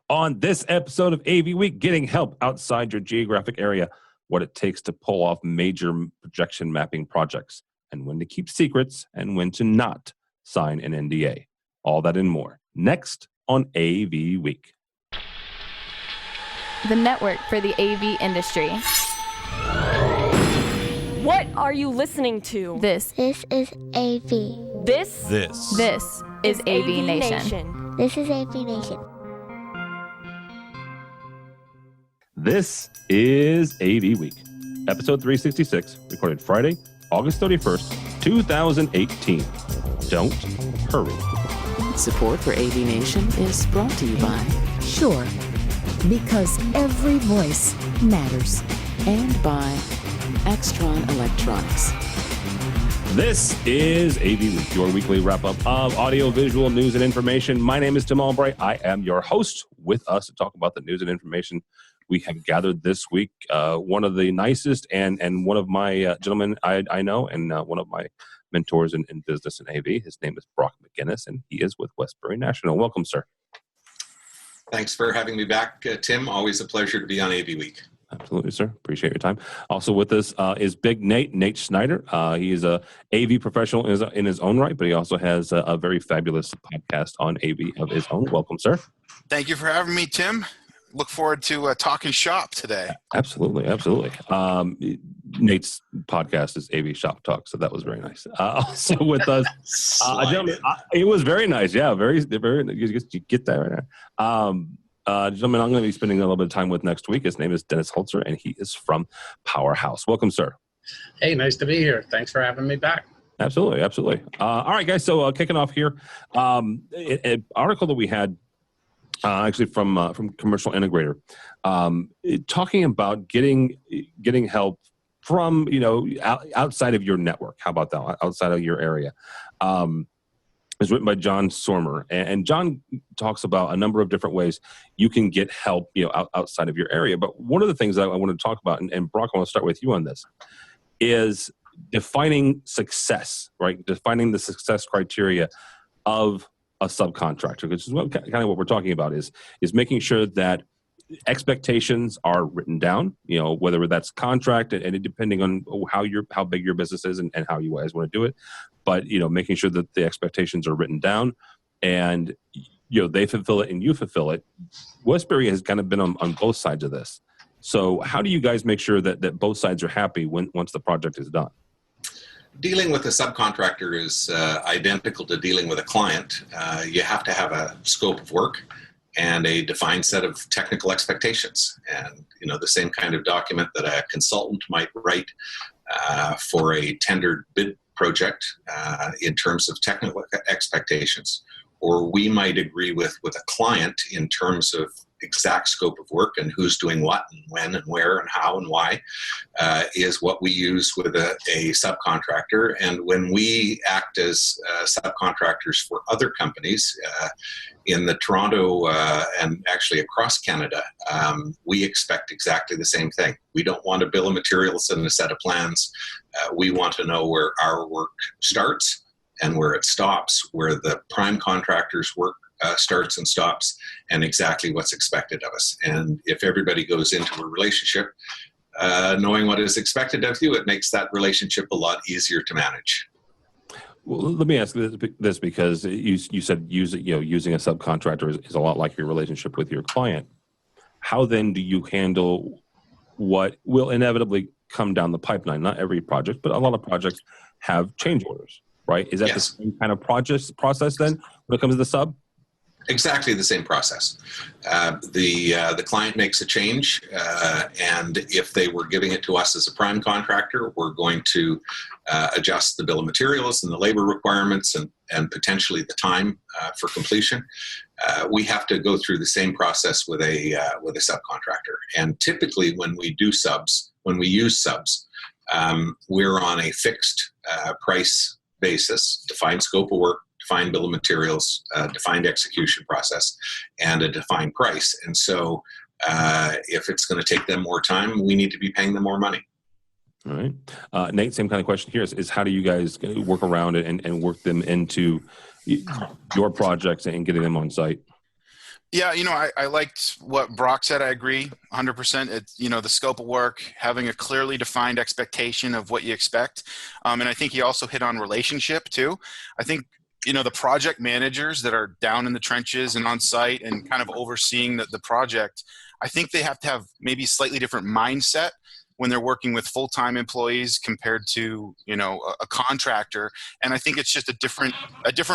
On this episode of AV Week, getting help outside your geographic area, what it takes to pull off major projection mapping projects, and when to keep secrets and when to not sign an NDA. All that and more. Next on AV Week. The network for the AV industry. What are you listening to? This is AV. This is AVNation. This is AVNation. This is AV Week, episode 366, recorded Friday, August 31st, 2018. Don't hurry. Support for AVNation is brought to you by Sure, because every voice matters. And by Extron Electronics. This is AV Week, your weekly wrap-up of audio-visual news and information. My name is Tim Albright. I am your host. With us to talk about the news and information we have gathered this week. One of the nicest and one of my gentlemen I know, and one of my mentors in business and AV. His name is Brock McGinnis, and he is with Westbury National. Welcome, sir. Thanks for having me back, Tim. Always a pleasure to be on AV Week. Absolutely, sir. Appreciate your time. Also with us is Big Nate Schneider. He is a AV professional in his own right, but he also has a very fabulous podcast on AV of his own. Welcome, sir. Thank you for having me, Tim. Look forward to talking shop today. Absolutely. Nate's podcast is AV Shop Talk, so that was very nice. Also with us, gentlemen, it was very nice. Yeah, very. You get that right now. Gentlemen, I'm going to be spending a little bit of time with next week. His name is Dennis Holzer, and he is from Powerhouse. Welcome, sir. Hey, nice to be here. Thanks for having me back. Absolutely. All right, guys. So kicking off here, an article that we had actually from Commercial Integrator, talking about getting help from outside of your network. How about that? Outside of your area. It's written by John Sormer, and John talks about a number of different ways you can get help, outside of your area. But one of the things that I want to talk about, and Brock, I want to start with you on this, is defining success, right? Defining the success criteria of a subcontractor, which is kind of what we're talking about, is making sure that expectations are written down, whether that's contract and depending on how big your business is and how you guys want to do it. But, making sure that the expectations are written down and, they fulfill it and you fulfill it. Westbury has kind of been on both sides of this. So how do you guys make sure that both sides are happy once the project is done? Dealing with a subcontractor is identical to dealing with a client. You have to have a scope of work and a defined set of technical expectations. And, the same kind of document that a consultant might write for a tendered bid project in terms of technical expectations, or we might agree with a client in terms of exact scope of work and who's doing what and when and where and how and why, is what we use with a subcontractor. And when we act as subcontractors for other companies in the Toronto and actually across Canada, we expect exactly the same thing. We don't want a bill of materials and a set of plans. We want to know where our work starts and where it stops, where the prime contractor's work starts and stops, and exactly what's expected of us. And if everybody goes into a relationship knowing what is expected of you, it makes that relationship a lot easier to manage. Well, let me ask this because you said using a subcontractor is a lot like your relationship with your client. How then do you handle what will inevitably come down the pipeline? Not every project, but a lot of projects have change orders, right? Is that Yes. the same kind of process then when it comes to the sub? Exactly the same process. The client makes a change, and if they were giving it to us as a prime contractor, we're going to adjust the bill of materials and the labor requirements and potentially the time for completion. We have to go through the same process with a subcontractor. And typically, when we use subs, we're on a fixed price basis, defined scope of work, defined bill of materials, defined execution process, and a defined price. And so if it's going to take them more time, we need to be paying them more money. All right. Nate, same kind of question here is how do you guys work around it and work them into your projects and getting them on site? Yeah, I liked what Brock said. I agree 100%. It's, the scope of work, having a clearly defined expectation of what you expect. And I think he also hit on relationship too. I think, the project managers that are down in the trenches and on site and kind of overseeing the project, I think they have to have maybe slightly different mindset when they're working with full-time employees compared to, a contractor. And I think it's just a different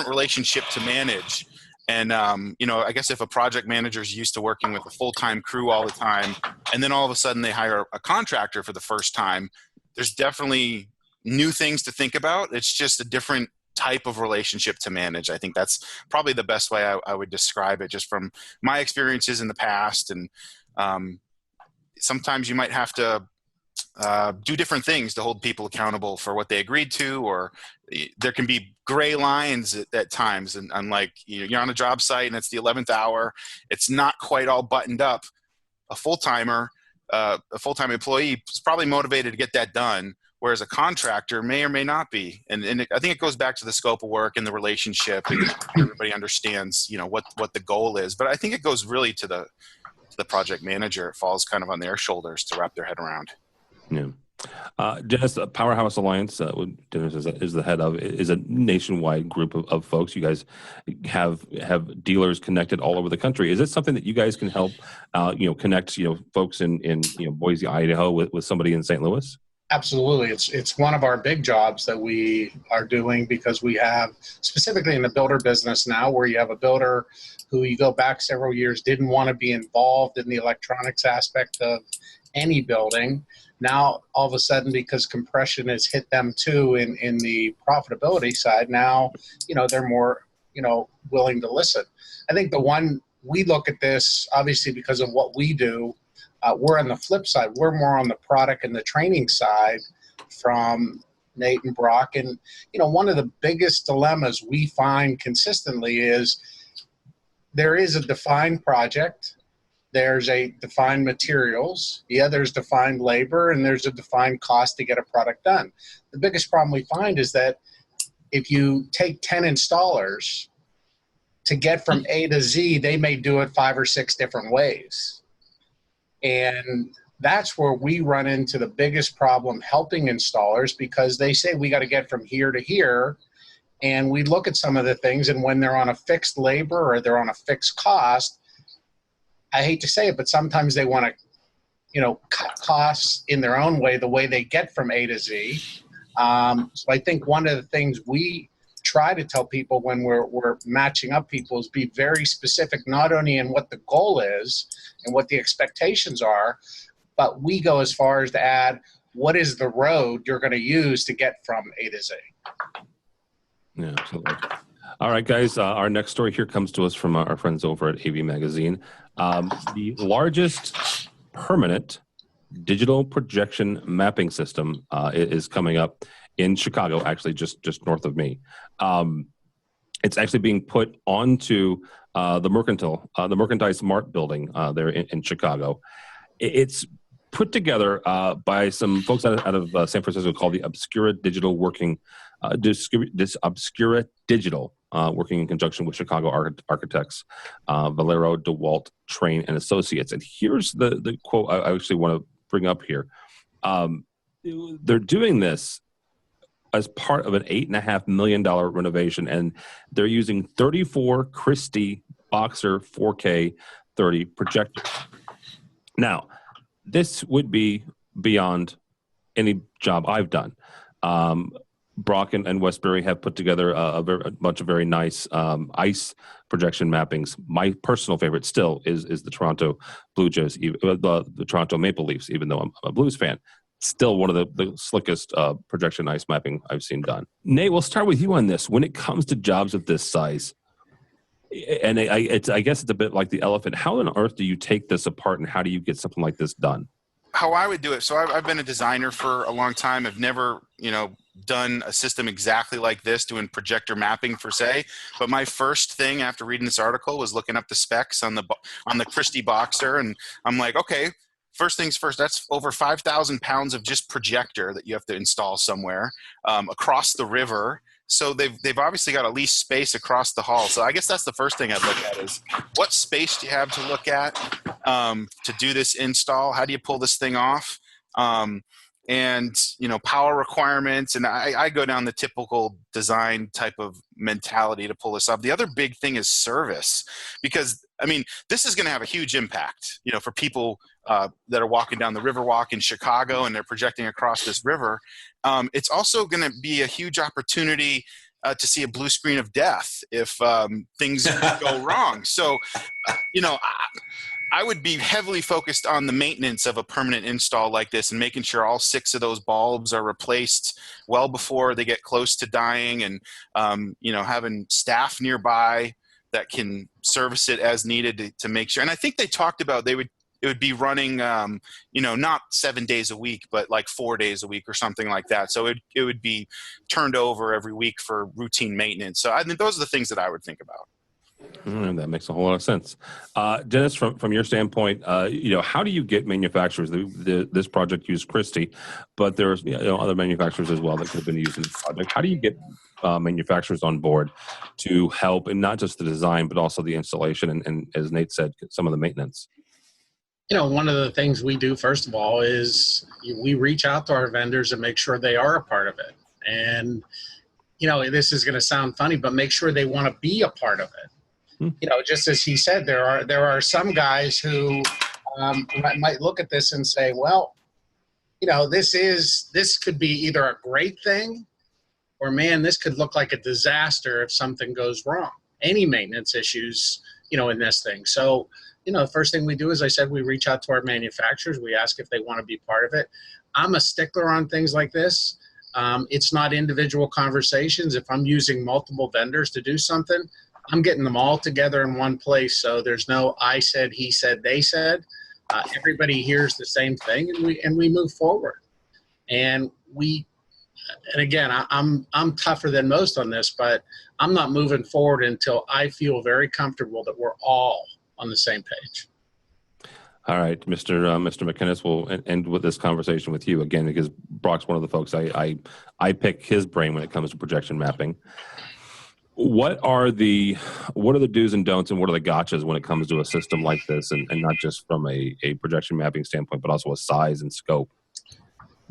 relationship to manage. And, I guess if a project manager is used to working with a full-time crew all the time, and then all of a sudden they hire a contractor for the first time, there's definitely new things to think about. It's just a different type of relationship to manage. I think that's probably the best way I would describe it, just from my experiences in the past. And sometimes you might have to do different things to hold people accountable for what they agreed to, or there can be gray lines at times. And unlike, you're on a job site and it's the 11th hour, it's not quite all buttoned up. A full-time employee is probably motivated to get that done, whereas a contractor may or may not be. And I think it goes back to the scope of work and the relationship, and everybody understands, what the goal is. But I think it goes really to the project manager. It falls kind of on their shoulders to wrap their head around. Yeah. Dennis, Powerhouse Alliance, Dennis is the head of, is a nationwide group of folks. You guys have dealers connected all over the country. Is this something that you guys can help, connect, folks in Boise, Idaho with somebody in St. Louis? Absolutely. It's one of our big jobs that we are doing, because we have, specifically in the builder business now, where you have a builder who, you go back several years, didn't want to be involved in the electronics aspect of any building. Now, all of a sudden, because compression has hit them too in the profitability side, now, they're more, willing to listen. I think the one, we look at this, obviously, because of what we do, we're on the flip side. We're more on the product and the training side from Nate and Brock. And, one of the biggest dilemmas we find consistently is there is a defined project. There's a defined materials. Yeah, there's defined labor, and there's a defined cost to get a product done. The biggest problem we find is that if you take 10 installers to get from A to Z, they may do it 5 or 6 different ways. And that's where we run into the biggest problem helping installers, because they say we got to get from here to here. And we look at some of the things, and when they're on a fixed labor or they're on a fixed cost, I hate to say it, but sometimes they want to, cut costs in their own way, the way they get from A to Z. So I think one of the things we try to tell people when we're matching up people is be very specific, not only in what the goal is and what the expectations are, but we go as far as to add, what is the road you're going to use to get from A to Z? Yeah, absolutely. All right, guys, our next story here comes to us from our friends over at AV Magazine. The largest permanent digital projection mapping system is coming up in Chicago, actually just north of me. It's actually being put onto the Mercantile Mart building there in Chicago. It's put together by some folks out of San Francisco called the Obscura Digital working in conjunction with Chicago architects, Valero, DeWalt, Train, and Associates. And here's the quote I actually want to bring up here. They're doing this as part of an $8.5 million renovation, and they're using 34 Christie Boxer 4K 30 projectors. Now, this would be beyond any job I've done. Brock and Westbury have put together a bunch of very nice ice projection mappings. My personal favorite still is the Toronto Blue Jays, the Toronto Maple Leafs, even though I'm a Blues fan. Still one of the slickest projection ice mapping I've seen done. Nate, we'll start with you on this. When it comes to jobs of this size, and I guess it's a bit like the elephant, how on earth do you take this apart, and how do you get something like this done? How I would do it. So I've been a designer for a long time. I've never, done a system exactly like this, doing projector mapping per se. But my first thing after reading this article was looking up the specs on the Christie Boxer, and I'm like, okay, first things first. That's over 5,000 pounds of just projector that you have to install somewhere across the river. So they've obviously got to lease space across the hall. So I guess that's the first thing I'd look at is what space do you have to look at to do this install? How do you pull this thing off? And power requirements, and I go down the typical design type of mentality to pull this off. The other big thing is service, because this is going to have a huge impact, for people that are walking down the Riverwalk in Chicago and they're projecting across this river. It's also going to be a huge opportunity to see a blue screen of death if things go wrong. So, I would be heavily focused on the maintenance of a permanent install like this and making sure all 6 of those bulbs are replaced well before they get close to dying, and having staff nearby that can service it as needed to make sure. And I think they talked about it would be running not 7 days a week, but like 4 days a week or something like that. So it would be turned over every week for routine maintenance. So I think those are the things that I would think about. That makes a whole lot of sense. Dennis, from your standpoint, how do you get manufacturers? This project used Christie, but there's other manufacturers as well that could have been used in this project. How do you get manufacturers on board to help in not just the design, but also the installation and as Nate said, some of the maintenance? One of the things we do, first of all, is we reach out to our vendors and make sure they are a part of it. And, this is going to sound funny, but make sure they want to be a part of it. Just as he said, there are some guys who might look at this and say, well, this could be either a great thing or, man, this could look like a disaster if something goes wrong. Any maintenance issues, in this thing. So, the first thing we do, as I said, we reach out to our manufacturers. We ask if they want to be part of it. I'm a stickler on things like this. It's not individual conversations. If I'm using multiple vendors to do something, I'm getting them all together in one place, so there's no I said, he said, they said. Everybody hears the same thing, and we move forward. And again, I'm tougher than most on this, but I'm not moving forward until I feel very comfortable that we're all on the same page. All right, Mr. McInnes, we'll end with this conversation with you again, because Brock's one of the folks I pick his brain when it comes to projection mapping. What are the do's and don'ts and what are the gotchas when it comes to a system like this, and not just from a projection mapping standpoint, but also a size and scope?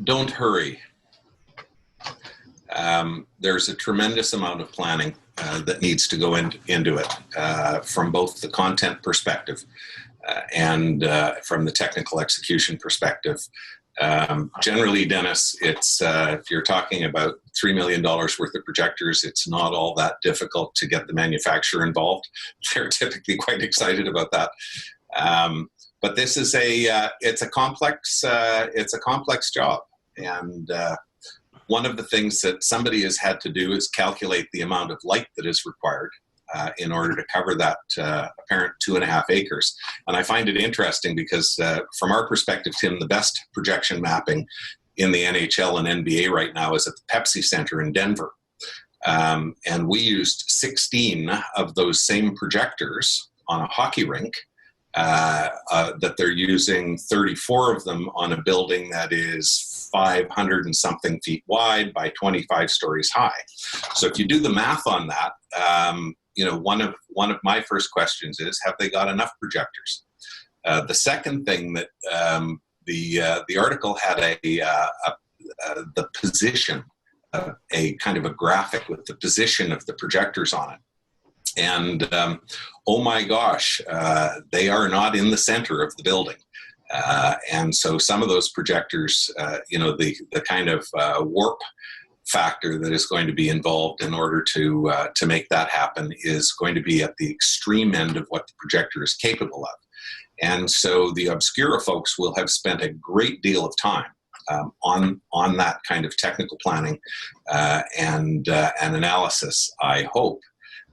Don't hurry. There's a tremendous amount of planning that needs to go into it from both the content perspective and from the technical execution perspective. Generally, Dennis, it's if you're talking about $3 million worth of projectors, it's not all that difficult to get the manufacturer involved. They're typically quite excited about that. But this is it's a complex job, and one of the things that somebody has had to do is calculate the amount of light that is required in order to cover that apparent 2.5 acres. And I find it interesting because from our perspective, Tim, the best projection mapping in the NHL and NBA right now is at the Pepsi Center in Denver. And we used 16 of those same projectors on a hockey rink that they're using 34 of them on a building that is 500 and something feet wide by 25 stories high. So if you do the math on that, one of my first questions is, have they got enough projectors? The second thing that the article had the position, a kind of a graphic with the position of the projectors on it. And oh my gosh, they are not in the center of the building. And so some of those projectors, the kind of warp factor that is going to be involved in order to make that happen is going to be at the extreme end of what the projector is capable of. And so the Obscura folks will have spent a great deal of time on that kind of technical planning and analysis, I hope.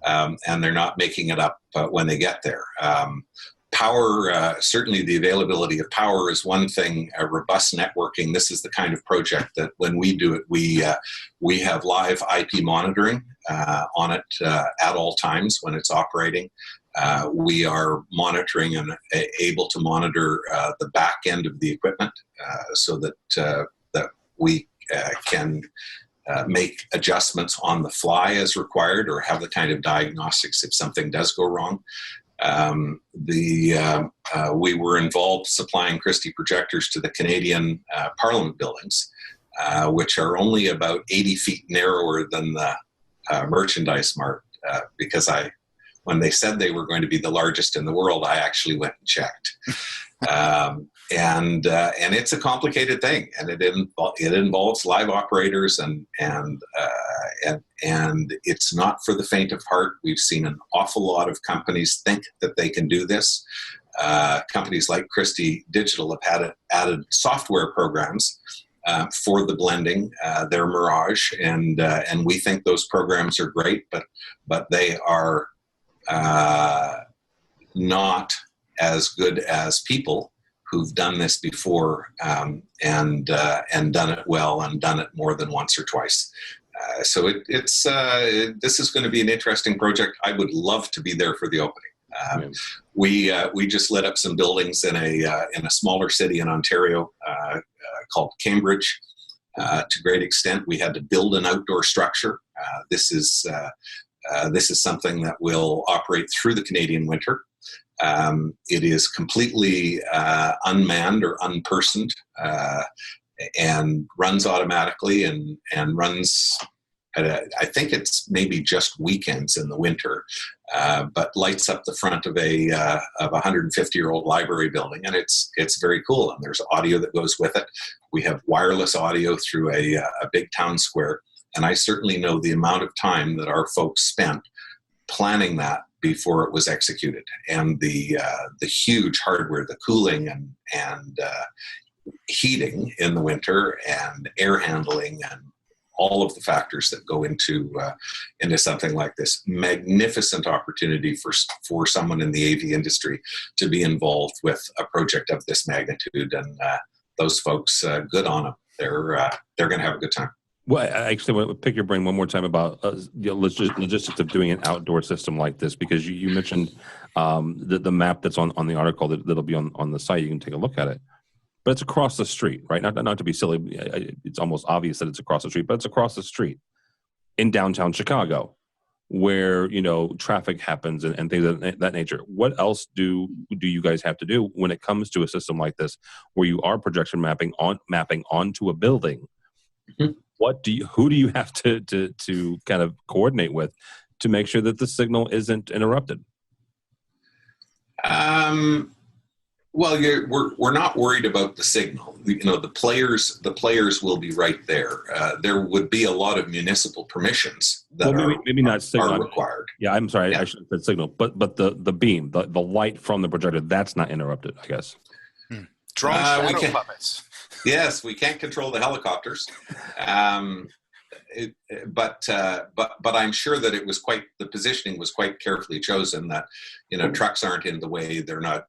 And they're not making it up when they get there. Power, certainly the availability of power is one thing. Robust networking. This is the kind of project that when we do it, we have live IP monitoring on it at all times when it's operating. We are monitoring and able to monitor the back end of the equipment so that we can make adjustments on the fly as required, or have the kind of diagnostics if something does go wrong. We were involved supplying Christie projectors to the Canadian Parliament buildings, which are only about 80 feet narrower than the merchandise mart, because when they said they were going to be the largest in the world, I actually went and checked. And it's a complicated thing, and it involves live operators, and it's not for the faint of heart. We've seen an awful lot of companies think that they can do this. Companies like Christie Digital have added software programs for the blending. They're Mirage, and we think those programs are great, but they are not as good as people who've done this before, and done it well, and done it more than once or twice. So this is going to be an interesting project. I would love to be there for the opening. We just lit up some buildings in a smaller city in Ontario called Cambridge. To great extent, we had to build an outdoor structure. This is something that will operate through the Canadian winter. It is completely unmanned or unpersoned, and runs automatically, and runs I think it's maybe just weekends in the winter, but lights up the front of a 150-year-old library building, and it's very cool. And there's audio that goes with it. We have wireless audio through a big town square, and I certainly know the amount of time that our folks spent planning that before it was executed, and the huge hardware, the cooling and heating in the winter, and air handling, and all of the factors that go into something like this. Magnificent opportunity for someone in the AV industry to be involved with a project of this magnitude, and those folks, good on them. They're going to have a good time. Well, I actually want to pick your brain one more time about logistics of doing an outdoor system like this, because you mentioned the map that's on the article that'll be on the site. You can take a look at it. But it's across the street, right? Not to be silly. It's almost obvious that it's across the street, but it's across the street in downtown Chicago, where traffic happens and things of that nature. What else do you guys have to do when it comes to a system like this, where you are projection mapping onto a building? Mm-hmm. Who do you have to kind of coordinate with to make sure that the signal isn't interrupted? Well, we're not worried about the signal. The players will be right there. There would be a lot of municipal permissions that maybe not signal are required. Yeah, I'm sorry, I should have said signal, but the beam, the light from the projector, that's not interrupted, I guess. Drone shadow puppets. Yes, we can't control the helicopters, but I'm sure that the positioning was quite carefully chosen. That trucks aren't in the way. They're not.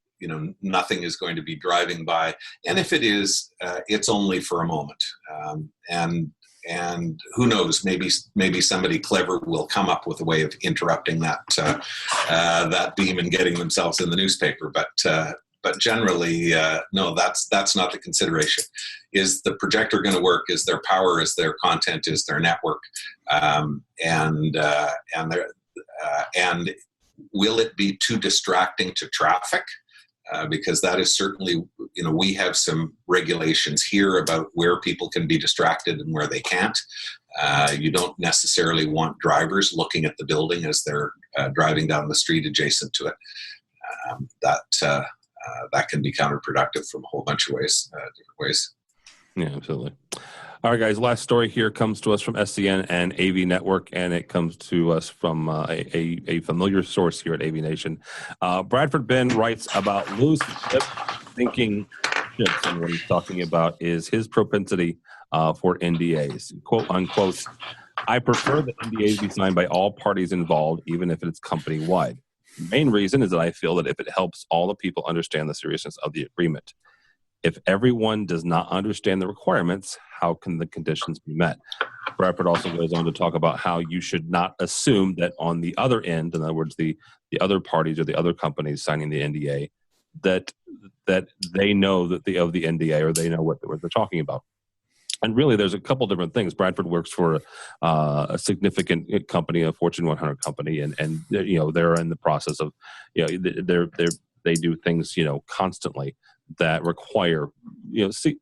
Nothing is going to be driving by, and if it is, it's only for a moment. And who knows? Maybe somebody clever will come up with a way of interrupting that beam and getting themselves in the newspaper. But generally, no, that's not the consideration. Is the projector going to work? Is there power? Is there content? Is there network? And will it be too distracting to traffic? Because that is certainly, we have some regulations here about where people can be distracted and where they can't. You don't necessarily want drivers looking at the building as they're driving down the street adjacent to it. That can be counterproductive from a whole bunch of different ways. Yeah, absolutely. All right, guys, last story here comes to us from SCN and AV Network, and it comes to us from a familiar source here at AVNation. Bradford Ben writes about loose lip thinking ships, and what he's talking about is his propensity for NDAs. Quote, unquote, I prefer that NDAs be signed by all parties involved, even if it's company-wide. The main reason is that I feel that if it helps all the people understand the seriousness of the agreement. If everyone does not understand the requirements, how can the conditions be met? Bradford also goes on to talk about how you should not assume that on the other end, in other words, the other parties or the other companies signing the NDA, that they know of the NDA, or they know what they're talking about. And really, there's a couple different things. Bradford works for a significant company, a Fortune 100 company, and they're in the process of, they do things constantly that require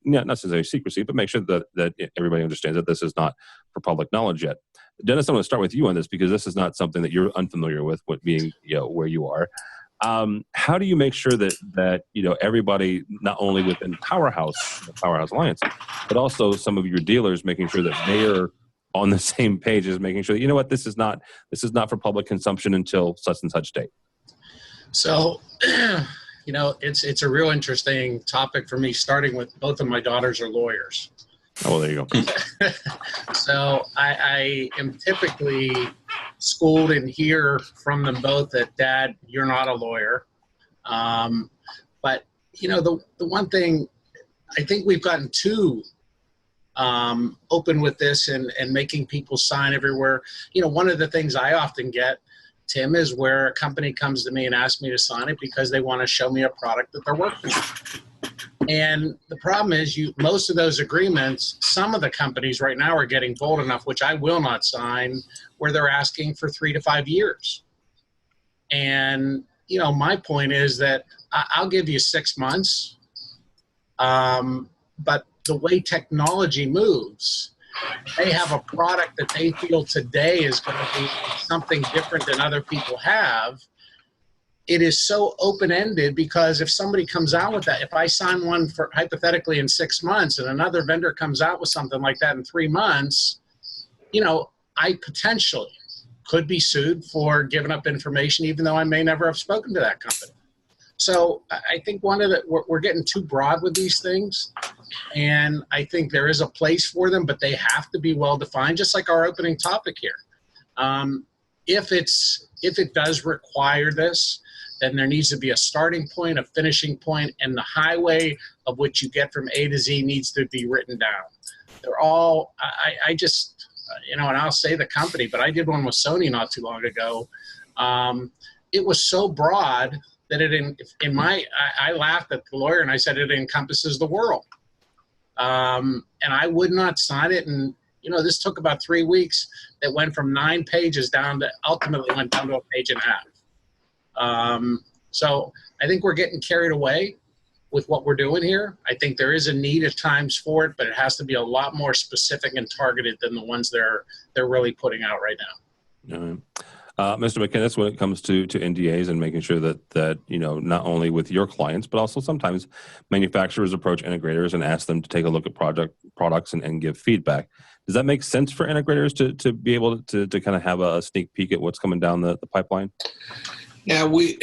not necessarily secrecy, but make sure that everybody understands that this is not for public knowledge yet. Dennis, I'm going to start with you on this because this is not something that you're unfamiliar with being where you are. How do you make sure that everybody, not only within Powerhouse Alliance, but also some of your dealers, making sure that they are on the same page as making sure that, this is not for public consumption until such and such date? So, it's a real interesting topic for me, starting with both of my daughters are lawyers. Oh, well, there you go. So I am typically schooled and hear from them both that, Dad, you're not a lawyer. But, the one thing, I think we've gotten too open with this and making people sign everywhere. One of the things I often get, Tim, is where a company comes to me and asks me to sign it because they want to show me a product that they're working on. And the problem is most of those agreements, some of the companies right now are getting bold enough, which I will not sign, where they're asking for 3 to 5 years. And, my point is that I'll give you 6 months. But the way technology moves, they have a product that they feel today is going to be something different than other people have. It is so open-ended because if somebody comes out with that, if I sign one for hypothetically in 6 months and another vendor comes out with something like that in 3 months, I potentially could be sued for giving up information, even though I may never have spoken to that company. So I think we're getting too broad with these things, and I think there is a place for them, but they have to be well-defined, just like our opening topic here. If it does require this, then there needs to be a starting point, a finishing point, and the highway of which you get from A to Z needs to be written down. They're all, I just, and I'll say the company, but I did one with Sony not too long ago. It was so broad that I laughed at the lawyer and I said it encompasses the world. And I would not sign it. And, this took about 3 weeks. That went from 9 pages ultimately went down to a page and a half. So I think we're getting carried away with what we're doing here. I think there is a need at times for it, but it has to be a lot more specific and targeted than the ones they're really putting out right now. Mr. McInnes, when it comes to NDAs and making sure that not only with your clients, but also sometimes manufacturers approach integrators and ask them to take a look at products and give feedback. Does that make sense for integrators to be able to kind of have a sneak peek at what's coming down the pipeline? Yeah, we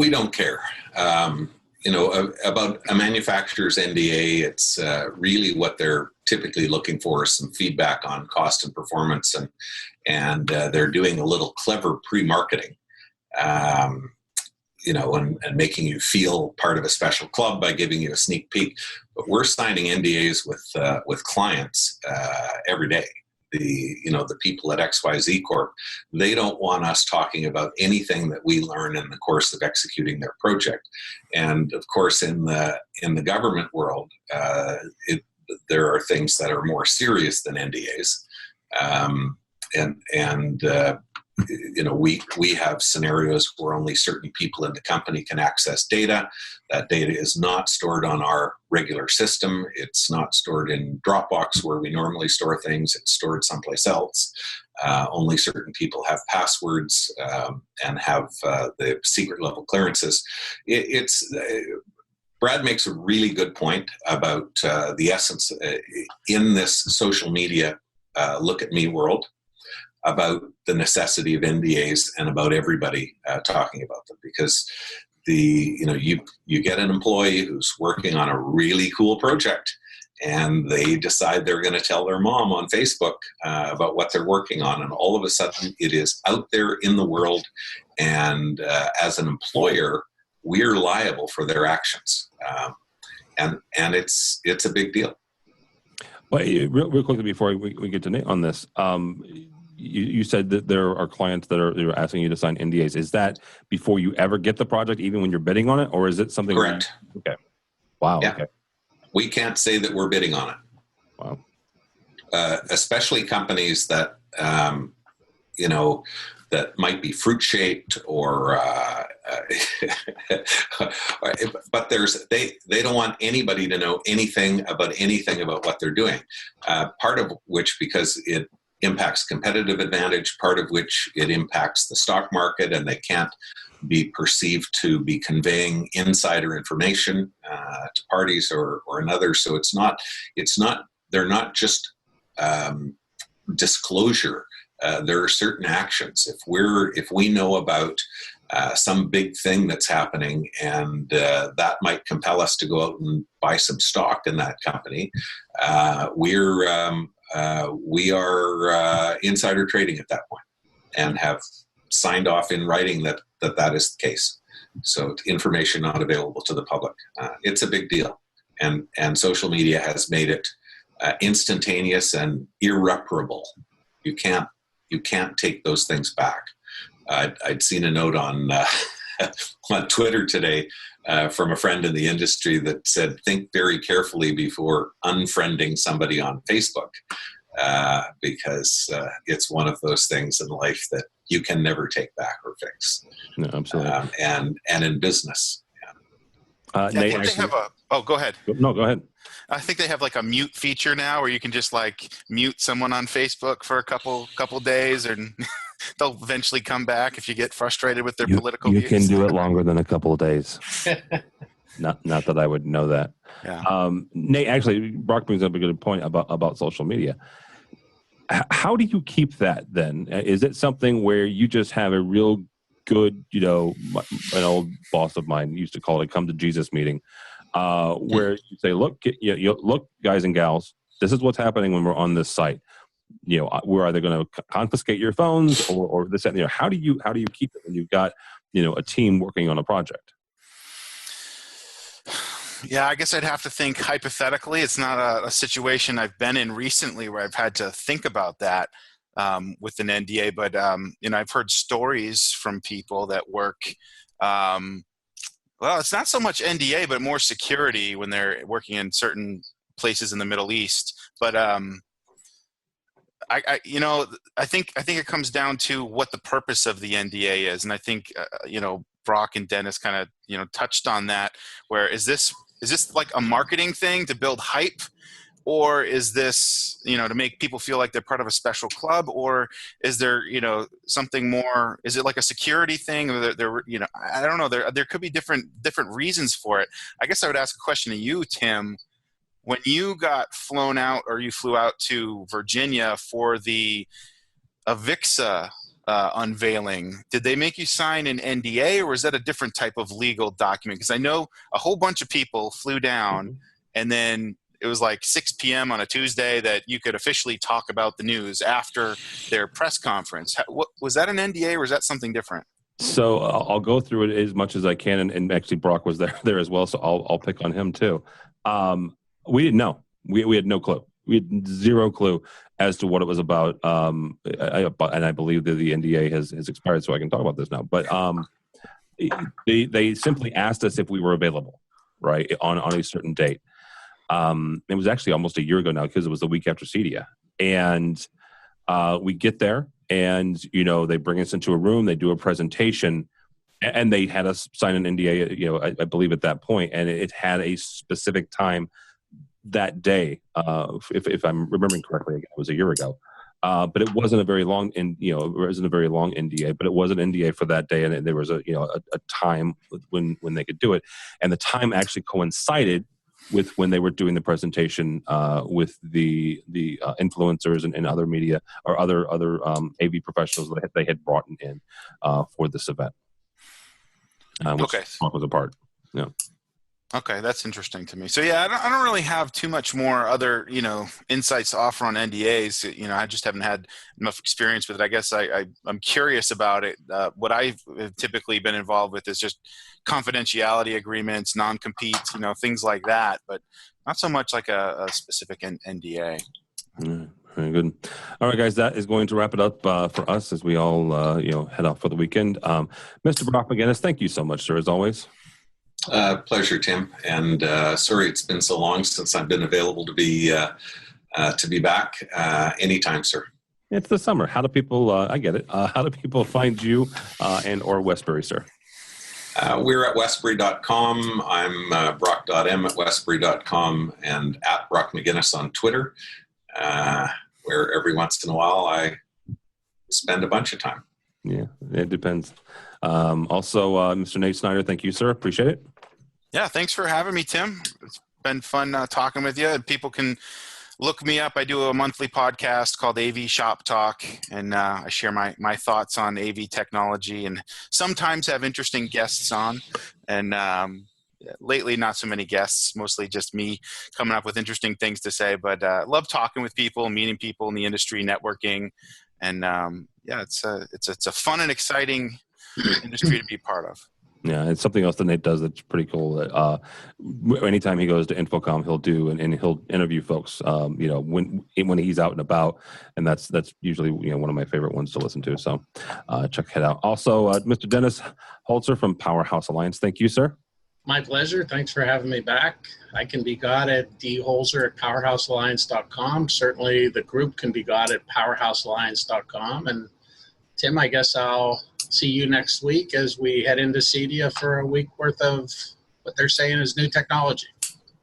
don't care. About a manufacturer's NDA, it's really what they're typically looking for is some feedback on cost and performance, and they're doing a little clever pre-marketing, and making you feel part of a special club by giving you a sneak peek. But we're signing NDAs with clients every day. The people at XYZ Corp, they don't want us talking about anything that we learn in the course of executing their project. And of course, in the government world, there are things that are more serious than NDAs. We have scenarios where only certain people in the company can access data. That data is not stored on our regular system. It's not stored in Dropbox where we normally store things. It's stored someplace else. Only certain people have passwords and have the secret level clearances. Brad makes a really good point about the essence in this social media look at me world, about the necessity of NDAs and about everybody talking about them, because you get an employee who's working on a really cool project and they decide they're going to tell their mom on Facebook about what they're working on, and all of a sudden it is out there in the world, and as an employer we're liable for their actions, and it's a big deal. Well, real quickly before we get to Nate on this, you said that there are clients that are asking you to sign NDAs. Is that before you ever get the project, even when you're bidding on it, or is it something? Correct. Okay. Wow. Yeah. Okay. We can't say that we're bidding on it. Wow. especially companies that, that might be fruit shaped or, but they don't want anybody to know anything about what they're doing. Part of which because it impacts competitive advantage, part of which it impacts the stock market, and they can't be perceived to be conveying insider information to parties or another. So they're not just disclosure. There are certain actions. If we know about some big thing that's happening, and that might compel us to go out and buy some stock in that company, we are insider trading at that point, and have signed off in writing that is the case. So information not available to the public. It's a big deal, and social media has made it instantaneous and irreparable. You can't take those things back. I'd seen a note on on Twitter today from a friend in the industry that said, think very carefully before unfriending somebody on Facebook, because it's one of those things in life that you can never take back or fix. No, absolutely. And in business. Nate, they have go ahead. No, go ahead. I think they have like a mute feature now where you can just like mute someone on Facebook for a couple days, and they'll eventually come back if you get frustrated with their political views. You can do it longer than a couple of days. Not that I would know that. Yeah. Nate, actually, Brock brings up a good point about social media. How do you keep that then? Is it something where you just have a real good, an old boss of mine used to call it a come to Jesus meeting, where you say, look, look, guys and gals, this is what's happening when we're on this site. We're either going to confiscate your phones or this, and how do you keep it when you've got, a team working on a project? Yeah, I guess I'd have to think hypothetically. It's not a situation I've been in recently where I've had to think about that with an NDA, but I've heard stories from people that work. Well, it's not so much NDA, but more security when they're working in certain places in the Middle East. But I think it comes down to what the purpose of the NDA is, and I think Brock and Dennis kind of touched on that. Where is this like a marketing thing to build hype, or is this to make people feel like they're part of a special club, or is there something more? Is it like a security thing? Or I don't know. There could be different reasons for it. I guess I would ask a question to you, Tim. When you got flown out, or you flew out to Virginia for the AVIXA unveiling, did they make you sign an NDA, or was that a different type of legal document? Because I know a whole bunch of people flew down, and then it was like 6 p.m. on a Tuesday that you could officially talk about the news after their press conference. Was that an NDA, or was that something different? So I'll go through it as much as I can, and actually Brock was there as well, so I'll pick on him too. We didn't know. We had no clue. We had zero clue as to what it was about. And I believe that the NDA has expired, so I can talk about this now. But they simply asked us if we were available, right, on a certain date. It was actually almost a year ago now, because it was the week after CEDIA. And we get there, and they bring us into a room, they do a presentation, and they had us sign an NDA. I believe at that point, and it had a specific time that day. If I'm remembering correctly, it was a year ago. But it wasn't a very long, it wasn't a very long NDA, but it was an NDA for that day, and there was a time when they could do it, and the time actually coincided with when they were doing the presentation with the influencers and other media or other AV professionals that they had brought in for this event. Which was a part. Yeah. Okay, that's interesting to me. So yeah, I don't really have too much more other insights to offer on NDAs. I just haven't had enough experience with it. I guess I'm curious about it. What I've typically been involved with is just confidentiality agreements, non-compete, things like that, but not so much like a specific NDA. Very good. All right, guys, that is going to wrap it up for us as we all head off for the weekend. Mr. Brock McGinnis, thank you so much, sir, as always. Pleasure, Tim. And sorry it's been so long since I've been available to be to be back anytime, sir. It's the summer. How do people, I get it. How do people find you and or Westbury, sir? We're at westbury.com. I'm brock.m at westbury.com and at Brock McGinnis on Twitter, where every once in a while I spend a bunch of time. Yeah, it depends. Also, Mr. Nate Snyder, thank you, sir. Appreciate it. Yeah, thanks for having me, Tim. It's been fun talking with you. People can look me up. I do a monthly podcast called AV Shop Talk, and I share my thoughts on AV technology and sometimes have interesting guests on. And lately, not so many guests, mostly just me coming up with interesting things to say. But love talking with people, meeting people in the industry, networking. And it's a fun and exciting industry to be part of. Yeah, it's something else that Nate does that's pretty cool. That anytime he goes to Infocom, he'll do and he'll interview folks. When he's out and about, and that's usually one of my favorite ones to listen to. So check it out. Also, Mr. Dennis Holzer from Powerhouse Alliance. Thank you, sir. My pleasure. Thanks for having me back. I can be got at dholzer@powerhousealliance.com. Certainly, the group can be got at powerhousealliance.com. And Tim, I guess I'll see you next week as we head into CEDIA for a week worth of what they're saying is new technology.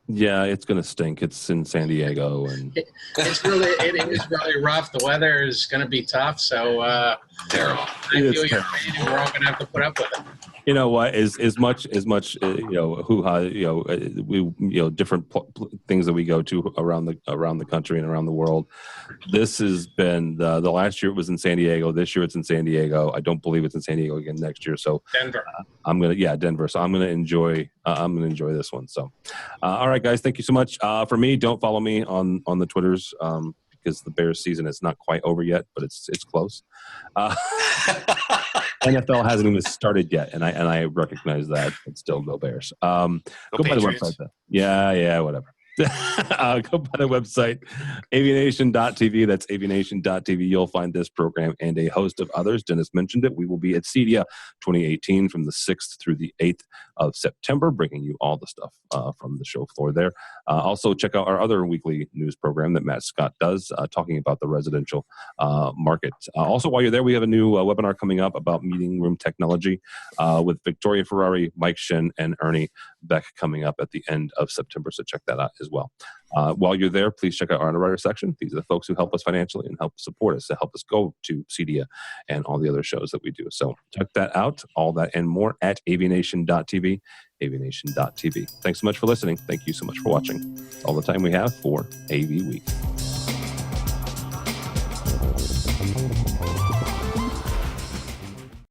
Yeah, it's going to stink. It's in San Diego, and it is really rough. The weather is going to be tough, so Terrible. I feel your pain, and we're all going to have to put up with it. You know what? As much hoo-ha, different things that we go to around the country and around the world. This has been the last year it was in San Diego. This year it's in San Diego. I don't believe it's in San Diego again next year. So Denver. Denver. So I'm gonna enjoy this one. So, all right, guys, thank you so much. For me, don't follow me on the Twitters. Because the Bears season is not quite over yet, but it's close. NFL hasn't even started yet, and I recognize that. But still, go Bears. Go by the website, though. Yeah, whatever. Go by the website, AVNation.tv. That's AVNation.tv. You'll find this program and a host of others. Dennis mentioned it. We will be at CEDIA 2018 from the 6th through the 8th of September, bringing you all the stuff from the show floor there. Also, check out our other weekly news program that Matt Scott does, talking about the residential market. Also, while you're there, we have a new webinar coming up about meeting room technology with Victoria Ferrari, Mike Shin, and Ernie Beck coming up at the end of September. So check that out as well. While you're there, please check out our underwriter section. These are the folks who help us financially and help support us to help us go to CEDIA and all the other shows that we do. So check that out, all that and more at AVNation.tv, AVNation.tv. Thanks so much for listening. Thank you so much for watching. That's all the time we have for AV Week.